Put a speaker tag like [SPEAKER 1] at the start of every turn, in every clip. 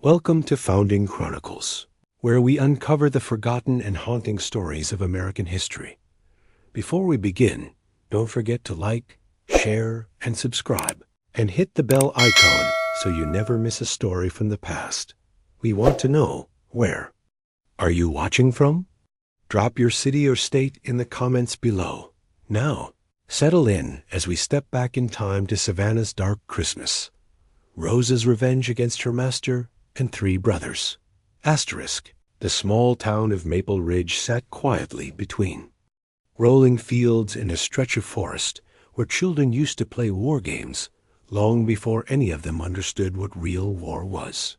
[SPEAKER 1] Welcome to Founding Chronicles, where we uncover the forgotten and haunting stories of American history. Before we begin, don't forget to like, share, and subscribe, and hit the bell icon so you never miss a story from the past. We want to know where. Are you watching from? Drop your city or state in the comments below. Now, settle in as we step back in time to Savannah's dark Christmas. Rosa's revenge against her master and 3 brothers. Asterisk, the small town of Maple Ridge sat quietly between rolling fields and a stretch of forest where children used to play war games long before any of them understood what real war was.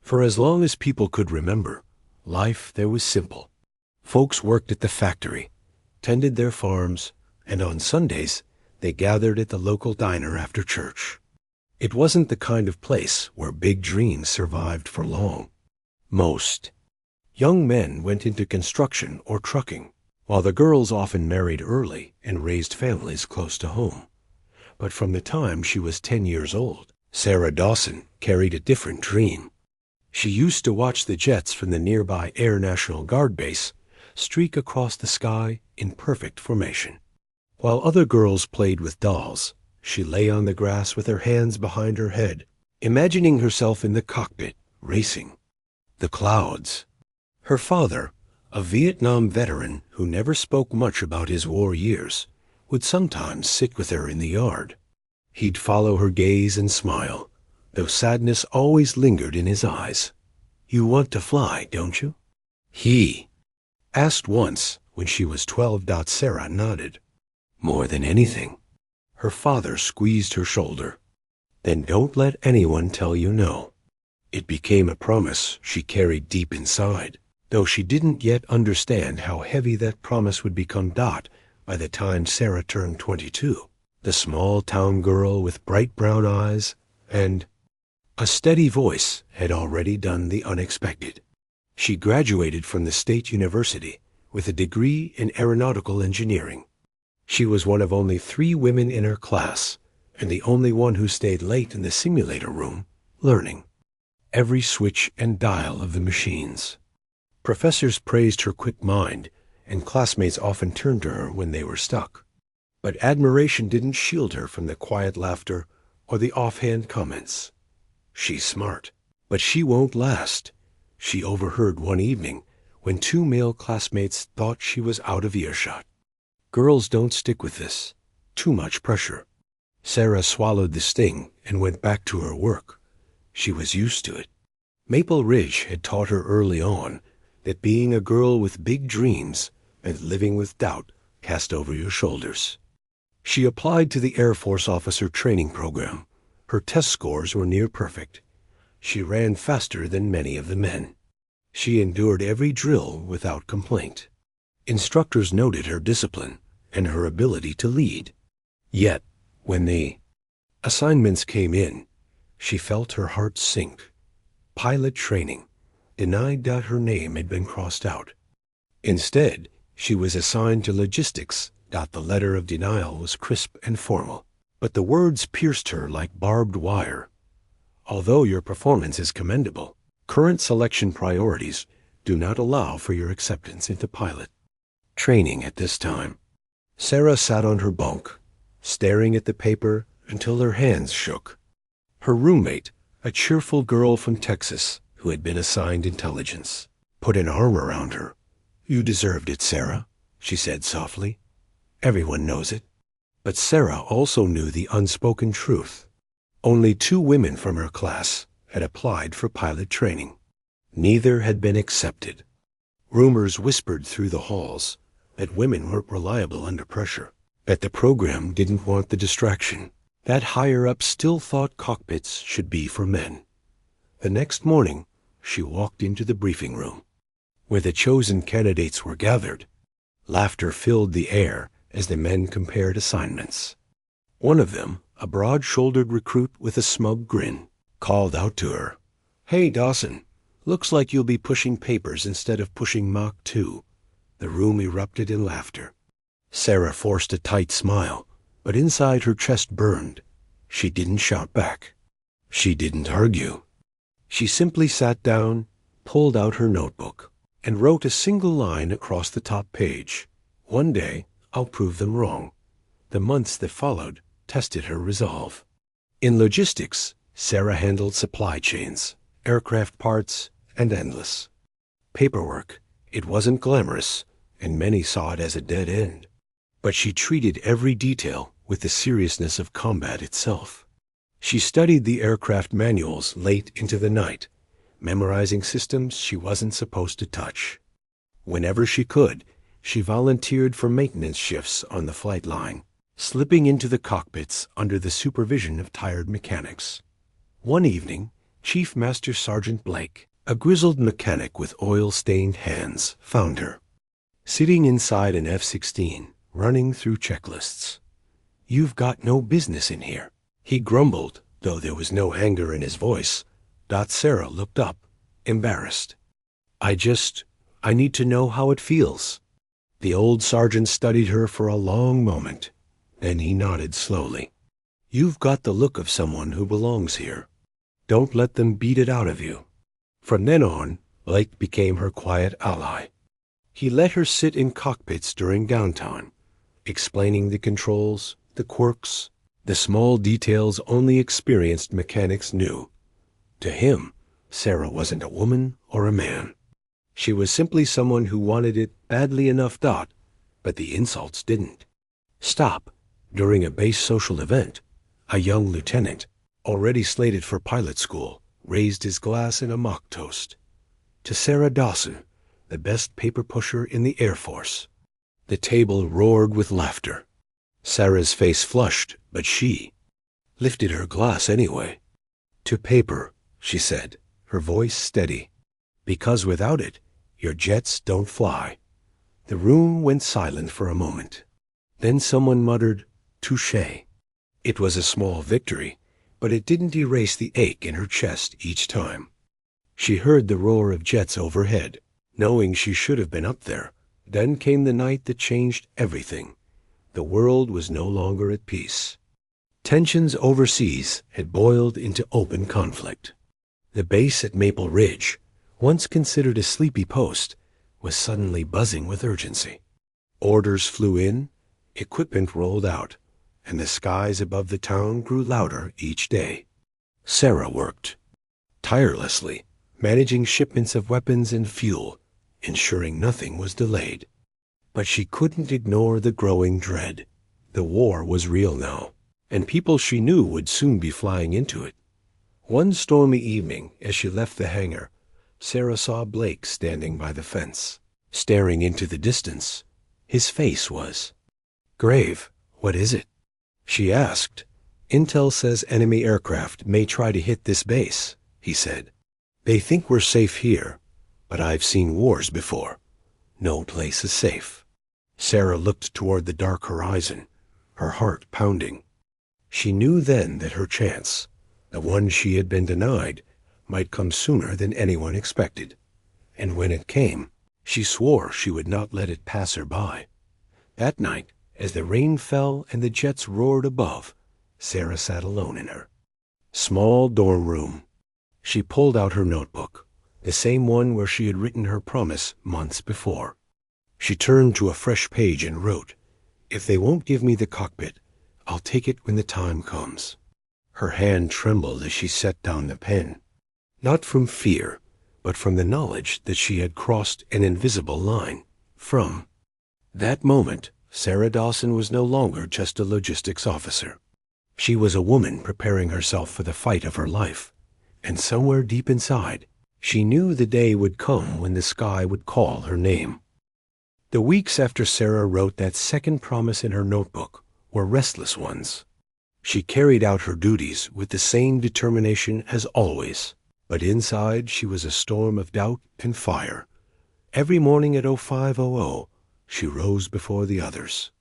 [SPEAKER 1] For as long as people could remember, life there was simple. Folks worked at the factory, tended their farms, and on Sundays they gathered at the local diner after church. It wasn't the kind of place where big dreams survived for long. Most young men went into construction or trucking, while the girls often married early and raised families close to home. But from the time she was 10 years old, Sarah Dawson carried a different dream. She used to watch the jets from the nearby Air National Guard base streak across the sky in perfect formation. While other girls played with dolls, she lay on the grass with her hands behind her head, imagining herself in the cockpit, racing the clouds. Her father, a Vietnam veteran who never spoke much about his war years, would sometimes sit with her in the yard. He'd follow her gaze and smile, though sadness always lingered in his eyes. "You want to fly, don't you?" he asked once when she was 12. Sarah nodded. "More than anything." Her father squeezed her shoulder. "Then don't let anyone tell you no." It became a promise she carried deep inside, though she didn't yet understand how heavy that promise would become. By the time Sarah turned 22, the small town girl with bright brown eyes and a steady voice had already done the unexpected. She graduated from the State University with a degree in aeronautical engineering. She was one of only 3 women in her class, and the only one who stayed late in the simulator room, learning every switch and dial of the machines. Professors praised her quick mind, and classmates often turned to her when they were stuck. But admiration didn't shield her from the quiet laughter or the offhand comments. "She's smart, but she won't last," she overheard one evening when 2 male classmates thought she was out of earshot. "Girls don't stick with this. Too much pressure." Sarah swallowed the sting and went back to her work. She was used to it. Maple Ridge had taught her early on that being a girl with big dreams meant living with doubt cast over your shoulders. She applied to the Air Force officer training program. Her test scores were near perfect. She ran faster than many of the men. She endured every drill without complaint. Instructors noted her discipline and her ability to lead. Yet, when the assignments came in, she felt her heart sink. Pilot training denied that her name had been crossed out. Instead, she was assigned to logistics. The letter of denial was crisp and formal, but the words pierced her like barbed wire. Although your performance is commendable, current selection priorities do not allow for your acceptance into pilot training at this time. Sarah sat on her bunk, staring at the paper until her hands shook. Her roommate, a cheerful girl from Texas who had been assigned intelligence, put an arm around her. "You deserved it, Sarah," she said softly. "Everyone knows it." But Sarah also knew the unspoken truth. Only 2 women from her class had applied for pilot training. Neither had been accepted. Rumors whispered through the halls that women weren't reliable under pressure, that the program didn't want the distraction, that higher-ups still thought cockpits should be for men. The next morning, she walked into the briefing room, where the chosen candidates were gathered. Laughter filled the air as the men compared assignments. One of them, a broad-shouldered recruit with a smug grin, called out to her, "Hey, Dawson, looks like you'll be pushing papers instead of pushing Mach 2. The room erupted in laughter. Sarah forced a tight smile, but inside her chest burned. She didn't shout back. She didn't argue. She simply sat down, pulled out her notebook, and wrote a single line across the top page. One day, I'll prove them wrong. The months that followed tested her resolve. In logistics, Sarah handled supply chains, aircraft parts, and endless paperwork. It wasn't glamorous, and many saw it as a dead end. But she treated every detail with the seriousness of combat itself. She studied the aircraft manuals late into the night, memorizing systems she wasn't supposed to touch. Whenever she could, she volunteered for maintenance shifts on the flight line, slipping into the cockpits under the supervision of tired mechanics. One evening, Chief Master Sergeant Blake, a grizzled mechanic with oil-stained hands, found her, sitting inside an F-16, running through checklists. "You've got no business in here," he grumbled, though there was no anger in his voice. Sarah looked up, embarrassed. I need to know how it feels." The old sergeant studied her for a long moment. Then he nodded slowly. "You've got the look of someone who belongs here. Don't let them beat it out of you." From then on, Blake became her quiet ally. He let her sit in cockpits during downtime, explaining the controls, the quirks, the small details only experienced mechanics knew. To him, Sarah wasn't a woman or a man. She was simply someone who wanted it badly enough, but the insults didn't stop. During a base social event, a young lieutenant, already slated for pilot school, raised his glass in a mock toast. To Sarah Dawson, the best paper pusher in the Air Force. The table roared with laughter. Sarah's face flushed, but she lifted her glass anyway. "To paper," she said, her voice steady, "because without it, your jets don't fly." The room went silent for a moment. Then someone muttered, "Touché." It was a small victory, but it didn't erase the ache in her chest each time. She heard the roar of jets overhead, knowing she should have been up there. Then came the night that changed everything. The world was no longer at peace. Tensions overseas had boiled into open conflict. The base at Maple Ridge, once considered a sleepy post, was suddenly buzzing with urgency. Orders flew in, equipment rolled out, and the skies above the town grew louder each day. Sarah worked tirelessly, managing shipments of weapons and fuel, ensuring nothing was delayed. But she couldn't ignore the growing dread. The war was real now, and people she knew would soon be flying into it. One stormy evening, as she left the hangar, Sarah saw Blake standing by the fence, staring into the distance. His face was grave. "What is it?" she asked. "Intel says enemy aircraft may try to hit this base," he said. "They think we're safe here, but I've seen wars before. No place is safe." Sarah looked toward the dark horizon, her heart pounding. She knew then that her chance, the one she had been denied, might come sooner than anyone expected. And when it came, she swore she would not let it pass her by. That night, as the rain fell and the jets roared above, Sarah sat alone in her small dorm room. She pulled out her notebook, the same one where she had written her promise months before. She turned to a fresh page and wrote, "If they won't give me the cockpit, I'll take it when the time comes." Her hand trembled as she set down the pen, not from fear, but from the knowledge that she had crossed an invisible line. From that moment, Sarah Dawson was no longer just a logistics officer. She was a woman preparing herself for the fight of her life, and somewhere deep inside, she knew the day would come when the sky would call her name. The weeks after Sarah wrote that second promise in her notebook were restless ones. She carried out her duties with the same determination as always, but inside she was a storm of doubt and fire. Every morning at 0500, she rose before the others.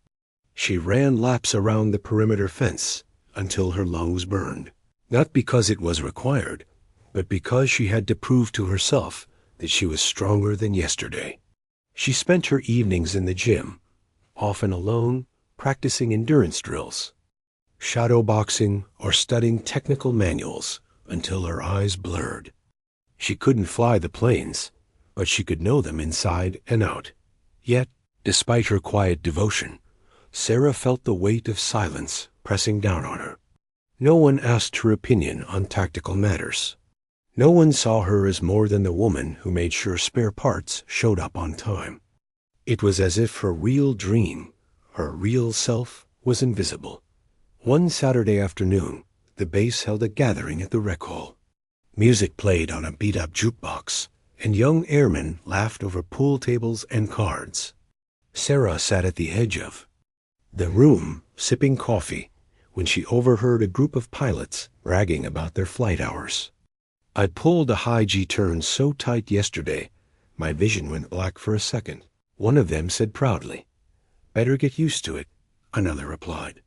[SPEAKER 1] She ran laps around the perimeter fence until her lungs burned, not because it was required, but because she had to prove to herself that she was stronger than yesterday. She spent her evenings in the gym, often alone, practicing endurance drills, shadow boxing, or studying technical manuals until her eyes blurred. She couldn't fly the planes, but she could know them inside and out. Yet, despite her quiet devotion, Sarah felt the weight of silence pressing down on her. No one asked her opinion on tactical matters. No one saw her as more than the woman who made sure spare parts showed up on time. It was as if her real dream, her real self, was invisible. One Saturday afternoon, the base held a gathering at the rec hall. Music played on a beat-up jukebox, and young airmen laughed over pool tables and cards. Sarah sat at the edge of the room, sipping coffee, when she overheard a group of pilots bragging about their flight hours. "I pulled a high G turn so tight yesterday, my vision went black for a second," one of them said proudly. "Better get used to it," another replied.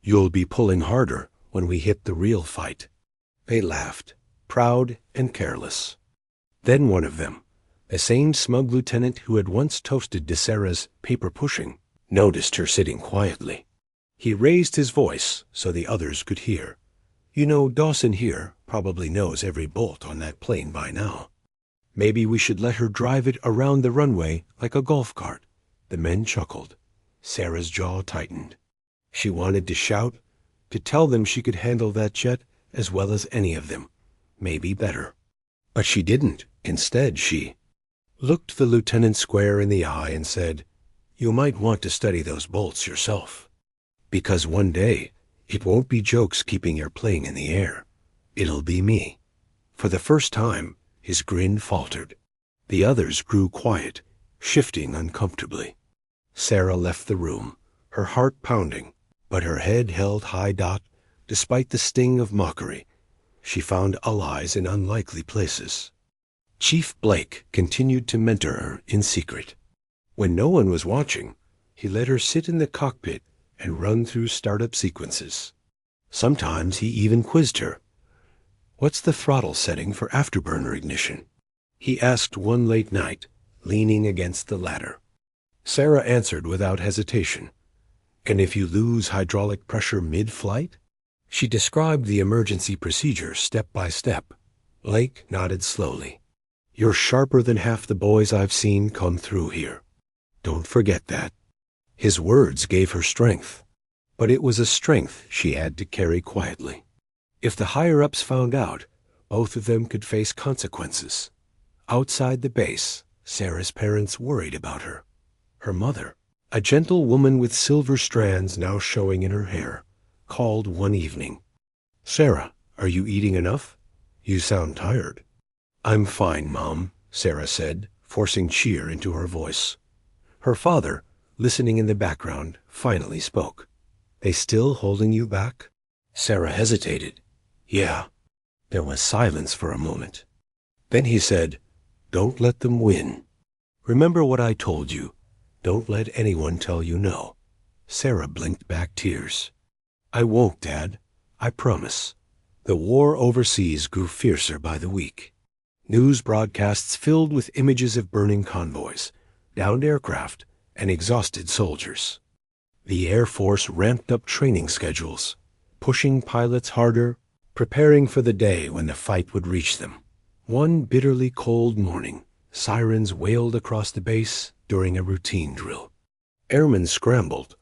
[SPEAKER 1] "You'll be pulling harder when we hit the real fight." They laughed, proud and careless. Then one of them, the same smug lieutenant who had once toasted to Sarah's paper pushing, noticed her sitting quietly. He raised his voice so the others could hear. "You know, Dawson here probably knows every bolt on that plane by now. Maybe we should let her drive it around the runway like a golf cart." The men chuckled. Sarah's jaw tightened. She wanted to shout, to tell them she could handle that jet as well as any of them, maybe better. But she didn't. Instead, she looked the lieutenant square in the eye and said, "You might want to study those bolts yourself. Because one day, it won't be jokes keeping your plane in the air. It'll be me." For the first time, his grin faltered. The others grew quiet, shifting uncomfortably. Sarah left the room, her heart pounding, but her head held high. Despite the sting of mockery, she found allies in unlikely places. Chief Blake continued to mentor her in secret. When no one was watching, he let her sit in the cockpit and run through startup sequences. Sometimes he even quizzed her. "What's the throttle setting for afterburner ignition?" he asked one late night, leaning against the ladder. Sarah answered without hesitation. "And if you lose hydraulic pressure mid-flight?" She described the emergency procedure step by step. Blake nodded slowly. "You're sharper than half the boys I've seen come through here. Don't forget that." His words gave her strength, but it was a strength she had to carry quietly. If the higher-ups found out, both of them could face consequences. Outside the base, Sarah's parents worried about her. Her mother, a gentle woman with silver strands now showing in her hair, called one evening. "Sarah, are you eating enough? You sound tired." "I'm fine, Mom," Sarah said, forcing cheer into her voice. Her father, listening in the background, finally spoke. "They still holding you back?" Sarah hesitated. "Yeah." There was silence for a moment. Then he said, "Don't let them win. Remember what I told you. Don't let anyone tell you no." Sarah blinked back tears. "I won't, Dad. I promise." The war overseas grew fiercer by the week. News broadcasts filled with images of burning convoys, downed aircraft, and exhausted soldiers. The Air Force ramped up training schedules, pushing pilots harder, preparing for the day when the fight would reach them. One bitterly cold morning, sirens wailed across the base during a routine drill. Airmen scrambled,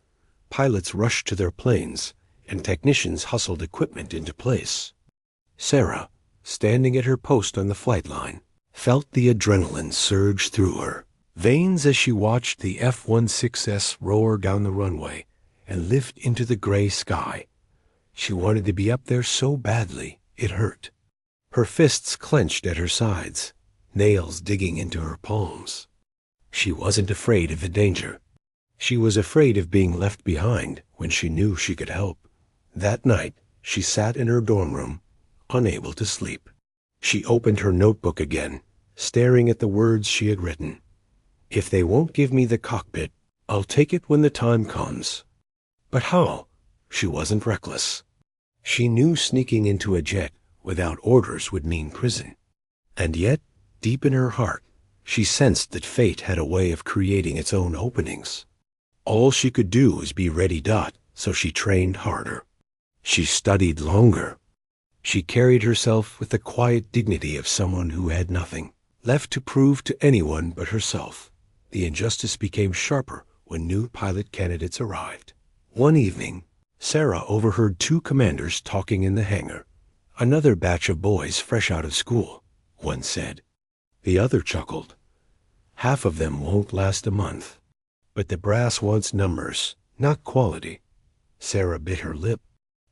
[SPEAKER 1] pilots rushed to their planes, and technicians hustled equipment into place. Sarah, standing at her post on the flight line, felt the adrenaline surge through her veins as she watched the F-16S roar down the runway and lift into the gray sky. She wanted to be up there so badly, it hurt. Her fists clenched at her sides, nails digging into her palms. She wasn't afraid of the danger. She was afraid of being left behind when she knew she could help. That night, she sat in her dorm room, unable to sleep. She opened her notebook again, staring at the words she had written. "If they won't give me the cockpit, I'll take it when the time comes." But how? She wasn't reckless. She knew sneaking into a jet without orders would mean prison. And yet, deep in her heart, she sensed that fate had a way of creating its own openings. All she could do was be ready. So she trained harder. She studied longer. She carried herself with the quiet dignity of someone who had nothing left to prove to anyone but herself. The injustice became sharper when new pilot candidates arrived. One evening, Sarah overheard two commanders talking in the hangar. Another batch of boys fresh out of school, one said. The other chuckled. Half of them won't last a month. But the brass wants numbers, not quality. Sarah bit her lip.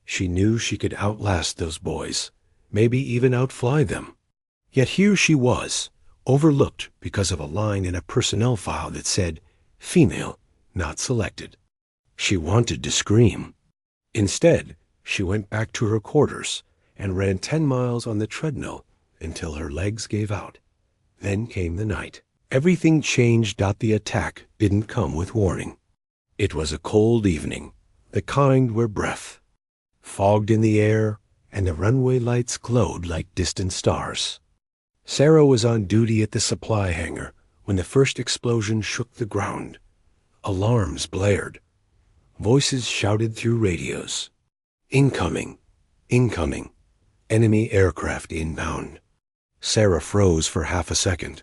[SPEAKER 1] She knew she could outlast those boys, maybe even outfly them. Yet here she was, overlooked because of a line in a personnel file that said, "Female, not selected." She wanted to scream. Instead, she went back to her quarters and ran 10 miles on the treadmill until her legs gave out. Then came the night. Everything changed. The attack didn't come with warning. It was a cold evening, the kind where breath fogged in the air and the runway lights glowed like distant stars. Sarah was on duty at the supply hangar when the first explosion shook the ground. Alarms blared. Voices shouted through radios. Incoming! Incoming! Enemy aircraft inbound. Sarah froze for half a second,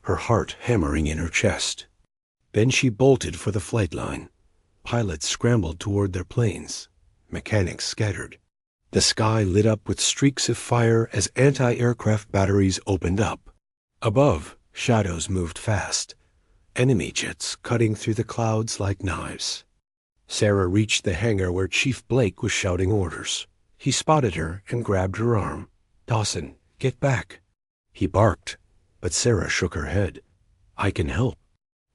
[SPEAKER 1] her heart hammering in her chest. Then she bolted for the flight line. Pilots scrambled toward their planes. Mechanics scattered. The sky lit up with streaks of fire as anti-aircraft batteries opened up. Above, shadows moved fast. Enemy jets cutting through the clouds like knives. Sarah reached the hangar where Chief Blake was shouting orders. He spotted her and grabbed her arm. "Dawson, get back." He barked, but Sarah shook her head. "I can help."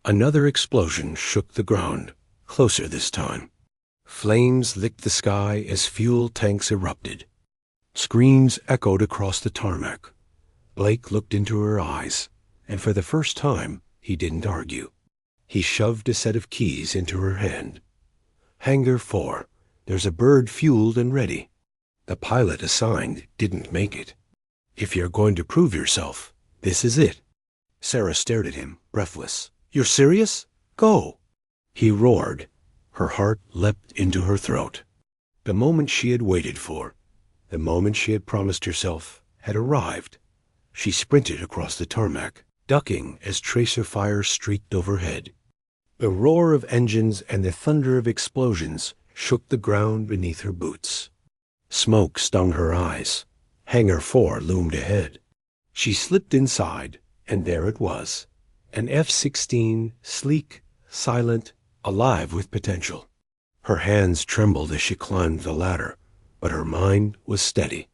[SPEAKER 1] Another explosion shook the ground, closer this time. Flames licked the sky as fuel tanks erupted. Screams echoed across the tarmac. Blake looked into her eyes, and for the first time, he didn't argue. He shoved a set of keys into her hand. "Hangar 4, there's a bird fueled and ready." The pilot assigned didn't make it. "If you're going to prove yourself, this is it." Sarah stared at him, breathless. "You're serious? Go!" He roared. Her heart leapt into her throat. The moment she had waited for, the moment she had promised herself, had arrived. She sprinted across the tarmac, ducking as tracer fire streaked overhead. The roar of engines and the thunder of explosions shook the ground beneath her boots. Smoke stung her eyes. Hangar 4 loomed ahead. She slipped inside, and there it was, an F-16, sleek, silent, alive with potential. Her hands trembled as she climbed the ladder, but her mind was steady.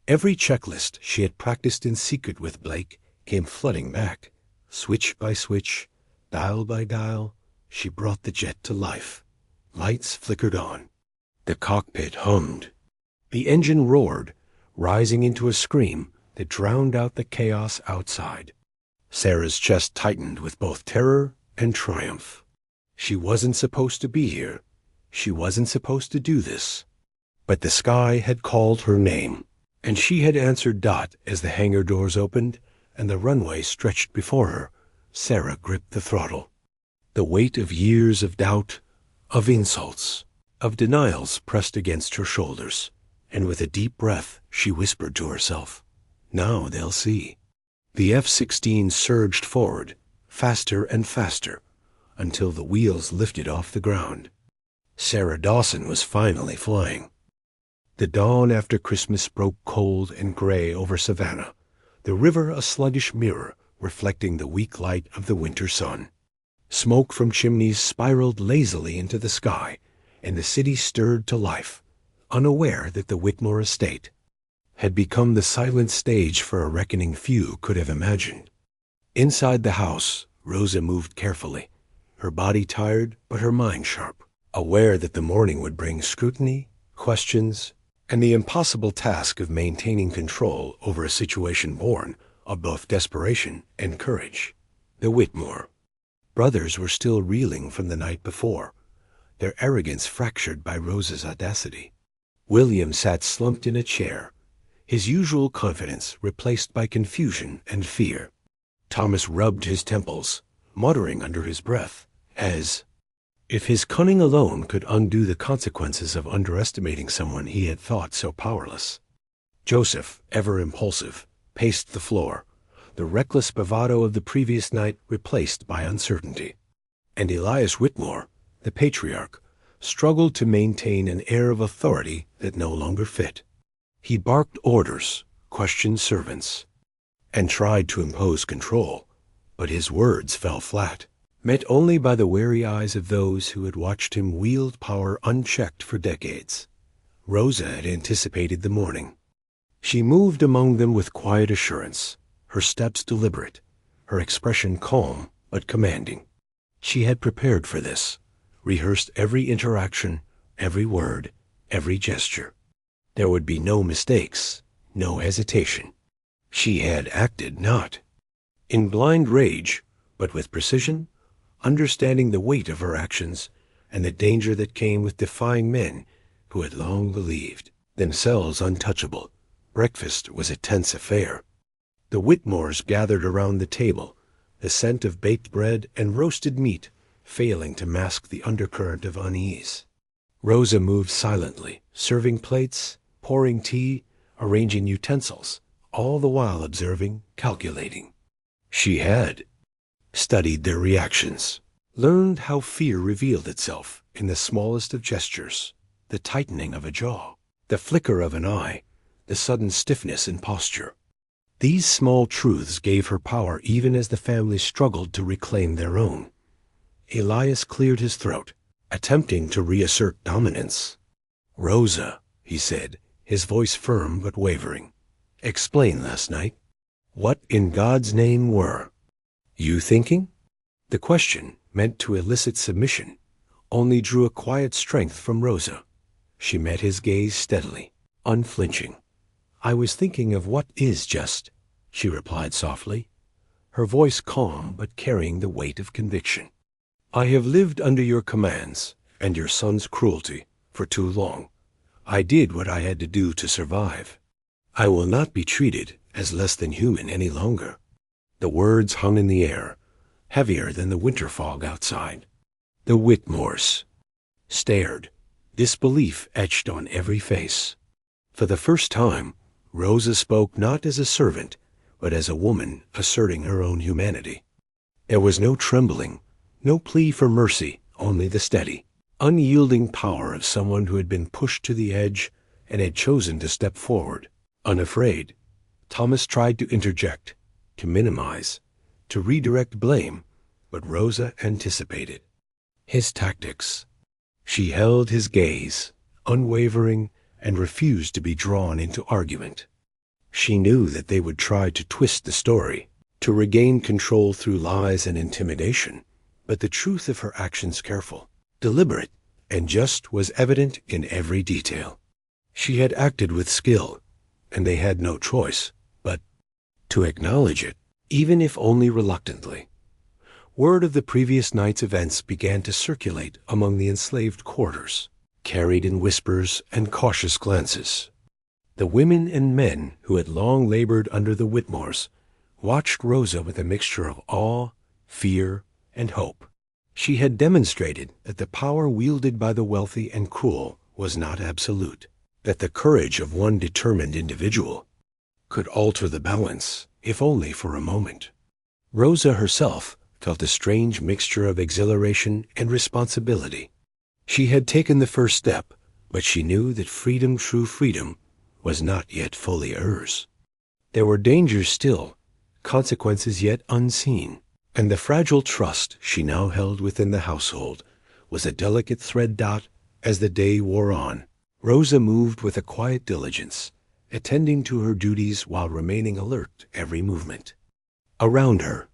[SPEAKER 1] Every checklist she had practiced in secret with Blake came flooding back. Switch by switch, dial by dial, she brought the jet to life. Lights flickered on. The cockpit hummed. The engine roared, rising into a scream that drowned out the chaos outside. Sarah's chest tightened with both terror and triumph. She wasn't supposed to be here. She wasn't supposed to do this. But the sky had called her name, and she had answered as the hangar doors opened and the runway stretched before her. Sarah gripped the throttle. The weight of years of doubt, of insults, of denials pressed against her shoulders, and with a deep breath she whispered to herself, "Now they'll see." The F-16 surged forward, faster and faster, until the wheels lifted off the ground. Sarah Dawson was finally flying. The dawn after Christmas broke cold and gray over Savannah, the river a sluggish mirror reflecting the weak light of the winter sun. Smoke from chimneys spiraled lazily into the sky, and the city stirred to life, unaware that the Whitmore estate had become the silent stage for a reckoning few could have imagined. Inside the house, Rosa moved carefully, her body tired but her mind sharp, aware that the morning would bring scrutiny, questions, and the impossible task of maintaining control over a situation born of both desperation and courage. The Whitmore brothers were still reeling from the night before, their arrogance fractured by Rosa's audacity. William sat slumped in a chair, his usual confidence replaced by confusion and fear. Thomas rubbed his temples, muttering under his breath, as if his cunning alone could undo the consequences of underestimating someone he had thought so powerless. Joseph, ever impulsive, paced the floor, the reckless bravado of the previous night replaced by uncertainty. And Elias Whitmore, the patriarch, struggled to maintain an air of authority that no longer fit. He barked orders, questioned servants, and tried to impose control, but his words fell flat, met only by the wary eyes of those who had watched him wield power unchecked for decades. Rosa had anticipated the morning. She moved among them with quiet assurance, her steps deliberate, her expression calm but commanding. She had prepared for this, rehearsed every interaction, every word, every gesture. There would be no mistakes, no hesitation. She had acted not in blind rage, but with precision, understanding the weight of her actions and the danger that came with defying men who had long believed themselves untouchable. Breakfast was a tense affair. The Whitmores gathered around the table, the scent of baked bread and roasted meat failing to mask the undercurrent of unease. Rosa moved silently, serving plates, pouring tea, arranging utensils, all the while observing, calculating. She had studied their reactions, learned how fear revealed itself in the smallest of gestures, the tightening of a jaw, the flicker of an eye, the sudden stiffness in posture. These small truths gave her power even as the family struggled to reclaim their own. Elias cleared his throat, attempting to reassert dominance. "Rosa," he said, his voice firm but wavering, "explain last night. What in God's name were you thinking?" The question, meant to elicit submission, only drew a quiet strength from Rosa. She met his gaze steadily, unflinching. "I was thinking of what is just," she replied softly, her voice calm but carrying the weight of conviction. "I have lived under your commands and your son's cruelty for too long. I did what I had to do to survive. I will not be treated as less than human any longer." The words hung in the air, heavier than the winter fog outside. The Whitmores stared, disbelief etched on every face. For the first time, Rosa spoke not as a servant, but as a woman asserting her own humanity. There was no trembling, no plea for mercy, only the steady, unyielding power of someone who had been pushed to the edge and had chosen to step forward, unafraid. Thomas tried to interject, to minimize, to redirect blame, but Rosa anticipated his tactics. She held his gaze, unwavering, and refused to be drawn into argument. She knew that they would try to twist the story, to regain control through lies and intimidation, but the truth of her actions, careful, deliberate, and just, was evident in every detail. She had acted with skill, and they had no choice but to acknowledge it, even if only reluctantly. Word of the previous night's events began to circulate among the enslaved quarters, carried in whispers and cautious glances. The women and men who had long labored under the Whitmores watched Rosa with a mixture of awe, fear, and hope. She had demonstrated that the power wielded by the wealthy and cruel was not absolute, that the courage of one determined individual could alter the balance, if only for a moment. Rosa herself felt a strange mixture of exhilaration and responsibility. She had taken the first step, but she knew that freedom, true freedom, was not yet fully hers. There were dangers still, consequences yet unseen, and the fragile trust she now held within the household was a delicate thread dot as the day wore on. Rosa moved with a quiet diligence, attending to her duties while remaining alert every movement. Around her,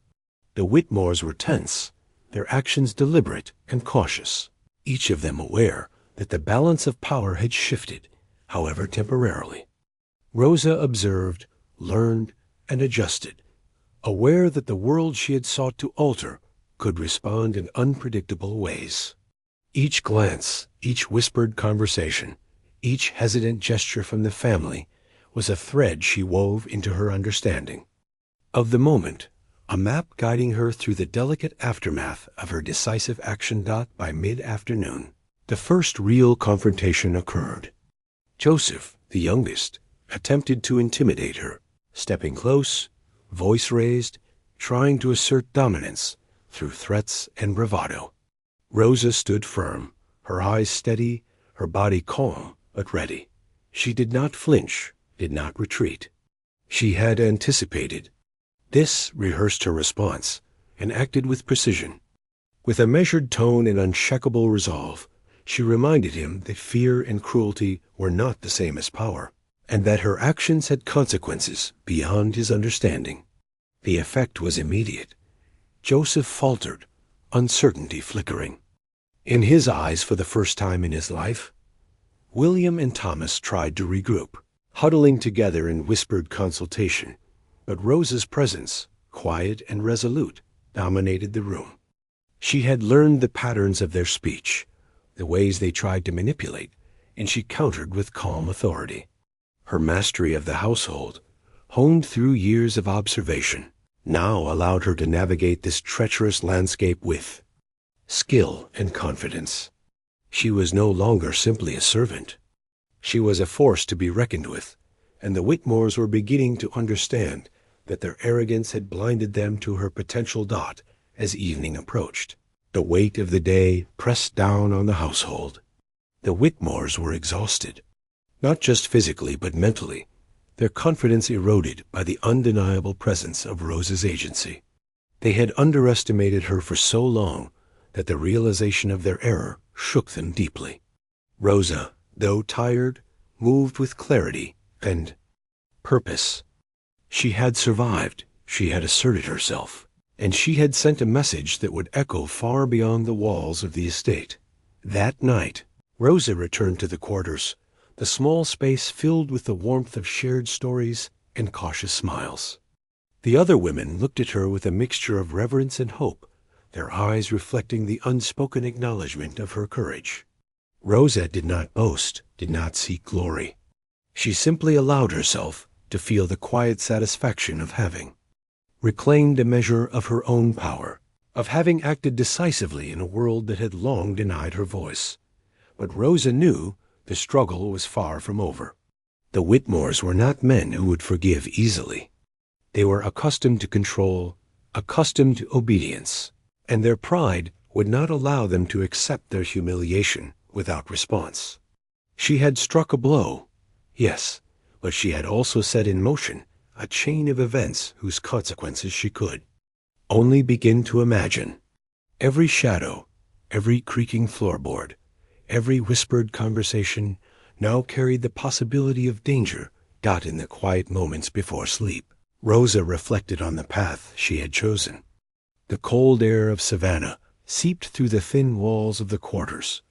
[SPEAKER 1] the Whitmores were tense, their actions deliberate and cautious, each of them aware that the balance of power had shifted, however temporarily. Rosa observed, learned, and adjusted, aware that the world she had sought to alter could respond in unpredictable ways. Each glance, each whispered conversation, each hesitant gesture from the family was a thread she wove into her understanding of the moment, a map guiding her through the delicate aftermath of her decisive action. By mid-afternoon, the first real confrontation occurred. Joseph, the youngest, attempted to intimidate her, stepping close, voice raised, trying to assert dominance through threats and bravado. Rosa stood firm, her eyes steady, her body calm but ready. She did not flinch, did not retreat. She had anticipated. This rehearsed her response and acted with precision. With a measured tone and unshakable resolve, she reminded him that fear and cruelty were not the same as power, and that her actions had consequences beyond his understanding. The effect was immediate. Joseph faltered, uncertainty flickering. In his eyes, for the first time in his life, William and Thomas tried to regroup, huddling together in whispered consultation, but Rosa's presence, quiet and resolute, dominated the room. She had learned the patterns of their speech, the ways they tried to manipulate, and she countered with calm authority. Her mastery of the household, honed through years of observation, now allowed her to navigate this treacherous landscape with skill and confidence. She was no longer simply a servant. She was a force to be reckoned with, and the Whitmores were beginning to understand that their arrogance had blinded them to her potential dot as evening approached. The weight of the day pressed down on the household. The Whitmores were exhausted, not just physically but mentally, their confidence eroded by the undeniable presence of Rosa's agency. They had underestimated her for so long that the realization of their error shook them deeply. Rosa, though tired, moved with clarity and purpose. She had survived, she had asserted herself, and she had sent a message that would echo far beyond the walls of the estate. That night, Rosa returned to the quarters, the small space filled with the warmth of shared stories and cautious smiles. The other women looked at her with a mixture of reverence and hope, their eyes reflecting the unspoken acknowledgment of her courage. Rosa did not boast, did not seek glory. She simply allowed herself to feel the quiet satisfaction of having reclaimed a measure of her own power, of having acted decisively in a world that had long denied her voice. But Rosa knew the struggle was far from over. The Whitmores were not men who would forgive easily. They were accustomed to control, accustomed to obedience, and their pride would not allow them to accept their humiliation without response. She had struck a blow, yes, but she had also set in motion a chain of events whose consequences she could only begin to imagine. Every shadow, every creaking floorboard, every whispered conversation now carried the possibility of danger dot in the quiet moments before sleep. Rosa reflected on the path she had chosen. The cold air of Savannah seeped through the thin walls of the quarters,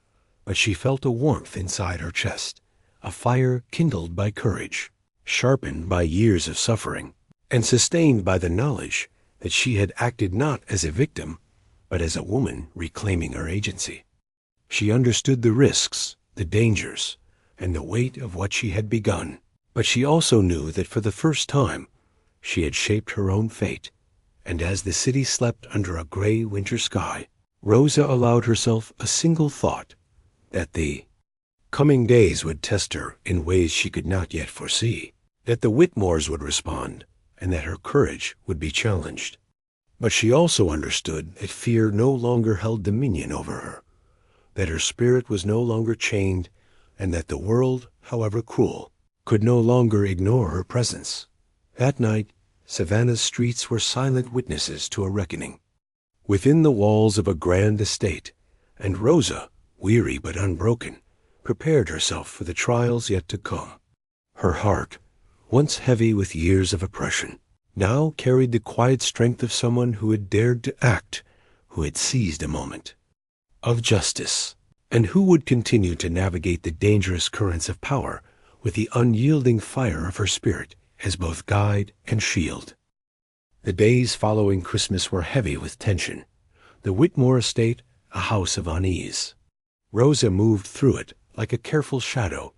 [SPEAKER 1] but she felt a warmth inside her chest, a fire kindled by courage, sharpened by years of suffering, and sustained by the knowledge that she had acted not as a victim, but as a woman reclaiming her agency. She understood the risks, the dangers, and the weight of what she had begun, but she also knew that for the first time she had shaped her own fate, and as the city slept under a gray winter sky, Rosa allowed herself a single thought, that the coming days would test her in ways she could not yet foresee, that the Whitmores would respond, and that her courage would be challenged. But she also understood that fear no longer held dominion over her, that her spirit was no longer chained, and that the world, however cruel, could no longer ignore her presence. That night, Savannah's streets were silent witnesses to a reckoning. Within the walls of a grand estate, and Rosa, weary but unbroken, prepared herself for the trials yet to come. Her heart, once heavy with years of oppression, now carried the quiet strength of someone who had dared to act, who had seized a moment of justice, and who would continue to navigate the dangerous currents of power with the unyielding fire of her spirit as both guide and shield. The days following Christmas were heavy with tension, the Whitmore estate a house of unease. Rosa moved through it like a careful shadow,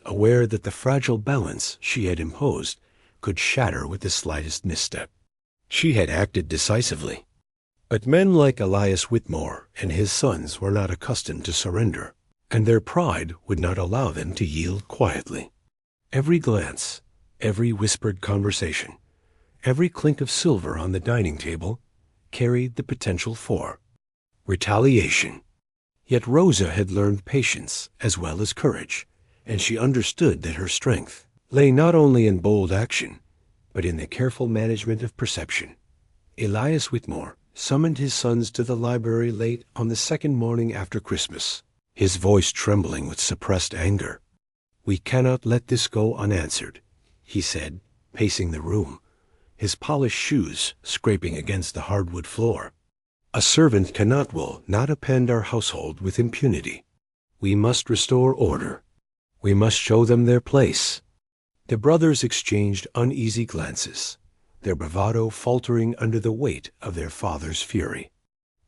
[SPEAKER 1] aware that the fragile balance she had imposed could shatter with the slightest misstep. She had acted decisively, but men like Elias Whitmore and his sons were not accustomed to surrender, and their pride would not allow them to yield quietly. Every glance, Every whispered conversation, every clink of silver on the dining table carried the potential for retaliation. Yet Rosa had learned patience as well as courage, and she understood that her strength lay not only in bold action, but in the careful management of perception. Elias Whitmore summoned his sons to the library late on the second morning after Christmas, his voice trembling with suppressed anger. "We cannot let this go unanswered," he said, pacing the room, his polished shoes scraping against the hardwood floor. "A servant will not append our household with impunity. We must restore order. We must show them their place." The brothers exchanged uneasy glances, their bravado faltering under the weight of their father's fury.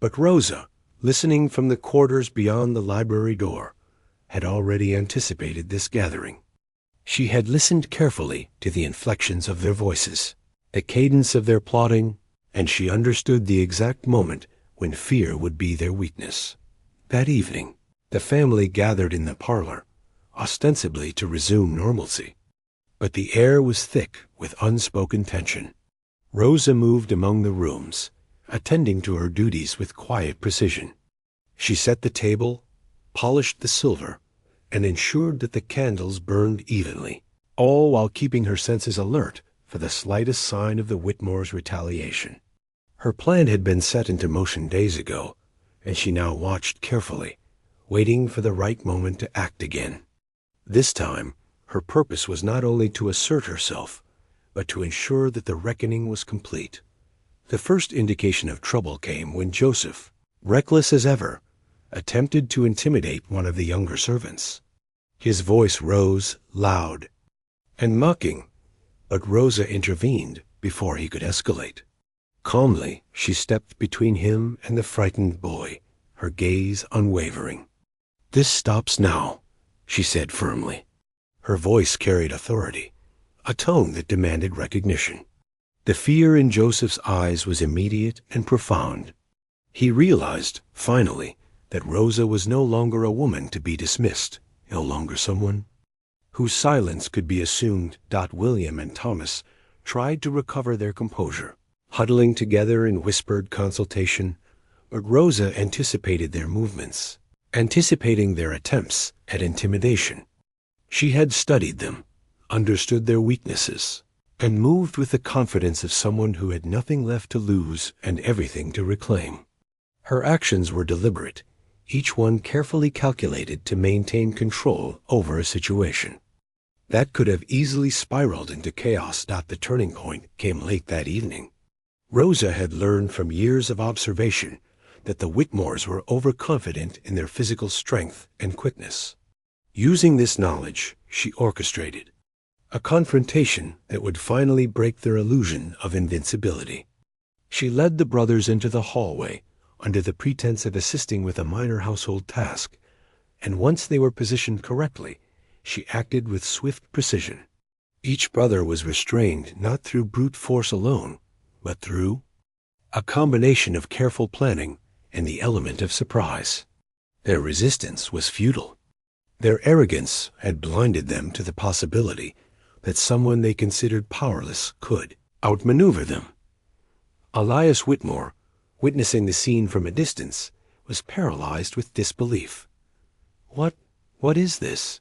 [SPEAKER 1] But Rosa, listening from the quarters beyond the library door, had already anticipated this gathering. She had listened carefully to the inflections of their voices, the cadence of their plotting, and she understood the exact moment when fear would be their weakness. That evening, the family gathered in the parlor, ostensibly to resume normalcy. But the air was thick with unspoken tension. Rosa moved among the rooms, attending to her duties with quiet precision. She set the table, polished the silver, and ensured that the candles burned evenly, all while keeping her senses alert for the slightest sign of the Whitmores' retaliation. Her plan had been set into motion days ago, and she now watched carefully, waiting for the right moment to act again. This time, her purpose was not only to assert herself, but to ensure that the reckoning was complete. The first indication of trouble came when Joseph, reckless as ever, attempted to intimidate one of the younger servants. His voice rose, loud and mocking, but Rosa intervened before he could escalate. Calmly, she stepped between him and the frightened boy, her gaze unwavering. "This stops now," she said firmly. Her voice carried authority, a tone that demanded recognition. The fear in Joseph's eyes was immediate and profound. He realized, finally, that Rosa was no longer a woman to be dismissed, no longer someone whose silence could be assumed. William and Thomas tried to recover their composure, huddling together in whispered consultation, but Rosa anticipated their movements, anticipating their attempts at intimidation. She had studied them, understood their weaknesses, and moved with the confidence of someone who had nothing left to lose and everything to reclaim. Her actions were deliberate, each one carefully calculated to maintain control over a situation that could have easily spiraled into chaos. The turning point came late that evening. Rosa had learned from years of observation that the Whitmores were overconfident in their physical strength and quickness. Using this knowledge, she orchestrated a confrontation that would finally break their illusion of invincibility. She led the brothers into the hallway under the pretense of assisting with a minor household task, and once they were positioned correctly, she acted with swift precision. Each brother was restrained not through brute force alone, but through a combination of careful planning and the element of surprise. Their resistance was futile. Their arrogance had blinded them to the possibility that someone they considered powerless could outmaneuver them. Elias Whitmore, witnessing the scene from a distance, was paralyzed with disbelief. What is this?"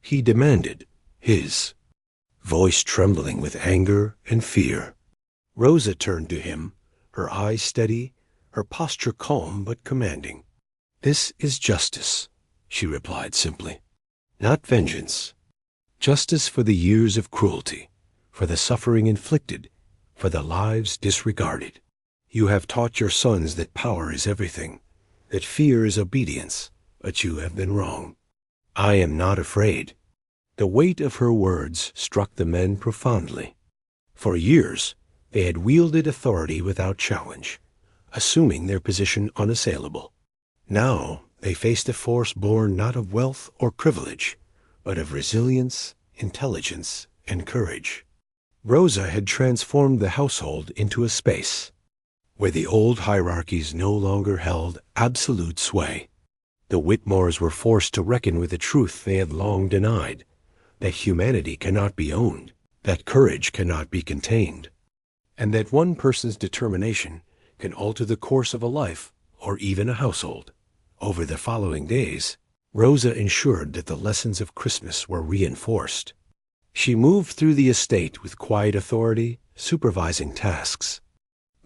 [SPEAKER 1] he demanded, his voice trembling with anger and fear. Rosa turned to him, her eyes steady, her posture calm but commanding. "This is justice," she replied simply. "Not vengeance. Justice for the years of cruelty, for the suffering inflicted, for the lives disregarded. You have taught your sons that power is everything, that fear is obedience, but you have been wrong. I am not afraid." The weight of her words struck the men profoundly. For years, they had wielded authority without challenge, assuming their position unassailable. Now they faced a force born not of wealth or privilege, but of resilience, intelligence, and courage. Rosa had transformed the household into a space where the old hierarchies no longer held absolute sway. The Whitmores were forced to reckon with the truth they had long denied, that humanity cannot be owned, that courage cannot be contained, and that one person's determination can alter the course of a life or even a household. Over the following days, Rosa ensured that the lessons of Christmas were reinforced. She moved through the estate with quiet authority, supervising tasks,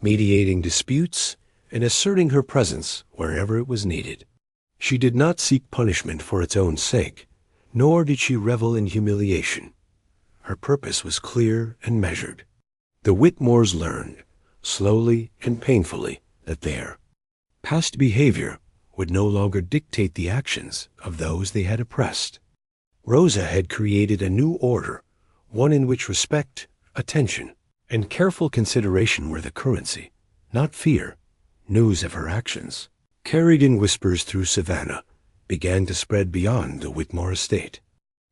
[SPEAKER 1] mediating disputes, and asserting her presence wherever it was needed. She did not seek punishment for its own sake, nor did she revel in humiliation. Her purpose was clear and measured. The Whitmores learned, slowly and painfully, that their past behavior would no longer dictate the actions of those they had oppressed. Rosa had created a new order, one in which respect, attention, and careful consideration were the currency, not fear. News of her actions, carried in whispers through Savannah, began to spread beyond the Whitmore estate.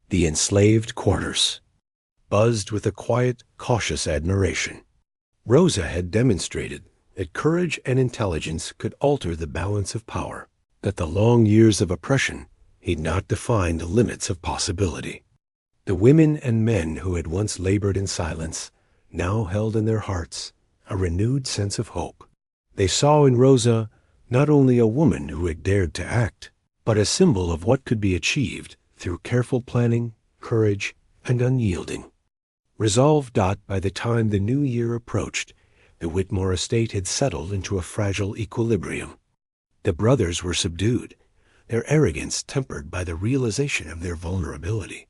[SPEAKER 1] The enslaved quarters buzzed with a quiet, cautious admiration. Rosa had demonstrated that courage and intelligence could alter the balance of power, that the long years of oppression had not defined the limits of possibility. The women and men who had once labored in silence now held in their hearts a renewed sense of hope. They saw in Rosa not only a woman who had dared to act, but a symbol of what could be achieved through careful planning, courage, and unyielding. Resolved that by the time the new year approached, the Whitmore estate had settled into a fragile equilibrium. The brothers were subdued, their arrogance tempered by the realization of their vulnerability.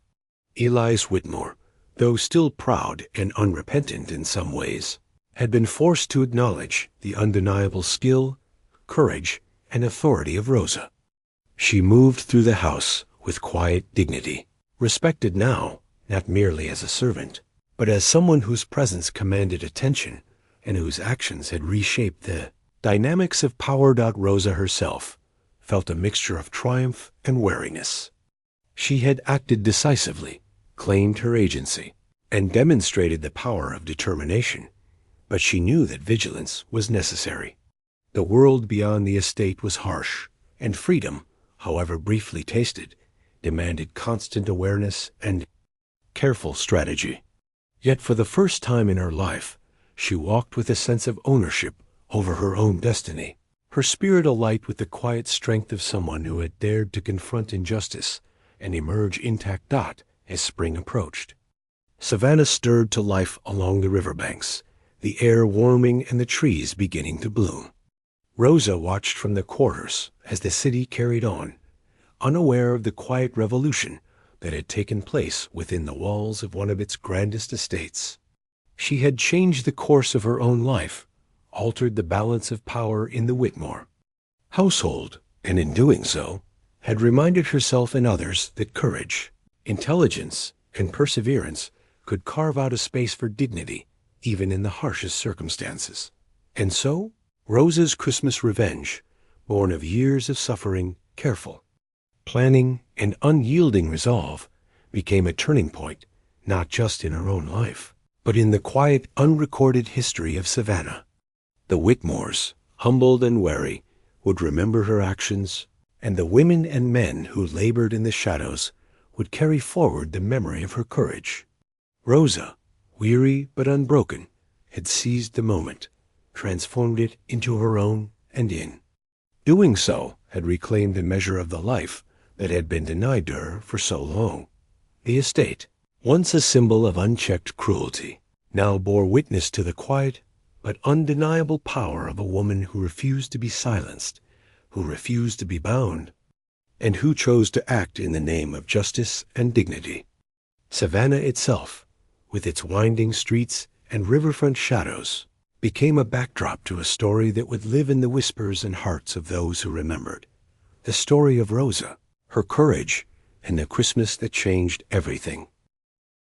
[SPEAKER 1] Elias Whitmore, though still proud and unrepentant in some ways, had been forced to acknowledge the undeniable skill, courage, and authority of Rosa. She moved through the house with quiet dignity, respected now not merely as a servant, but as someone whose presence commanded attention and whose actions had reshaped the dynamics of power. Rosa herself felt a mixture of triumph and wariness. She had acted decisively, claimed her agency, and demonstrated the power of determination, but she knew that vigilance was necessary. The world beyond the estate was harsh, and freedom, however briefly tasted, demanded constant awareness and careful strategy. Yet for the first time in her life, she walked with a sense of ownership over her own destiny, her spirit alight with the quiet strength of someone who had dared to confront injustice and emerge intact. As spring approached, Savannah stirred to life along the riverbanks, the air warming and the trees beginning to bloom. Rosa watched from the quarters as the city carried on, unaware of the quiet revolution that had taken place within the walls of one of its grandest estates. She had changed the course of her own life, altered the balance of power in the Whitmore household, and in doing so, had reminded herself and others that courage, intelligence, and perseverance could carve out a space for dignity even in the harshest circumstances. And so, Rosa's Christmas revenge, born of years of suffering, careful planning, and unyielding resolve, became a turning point, not just in her own life, but in the quiet, unrecorded history of Savannah. The Whitmores, humbled and wary, would remember her actions, and the women and men who labored in the shadows would carry forward the memory of her courage. Rosa, weary but unbroken, had seized the moment, transformed it into her own, and in doing so had reclaimed a measure of the life that had been denied to her for so long. The estate, once a symbol of unchecked cruelty, now bore witness to the quiet but undeniable power of a woman who refused to be silenced, who refused to be bound, and who chose to act in the name of justice and dignity. Savannah itself, with its winding streets and riverfront shadows, became a backdrop to a story that would live in the whispers and hearts of those who remembered. The story of Rosa, her courage, and the Christmas that changed everything.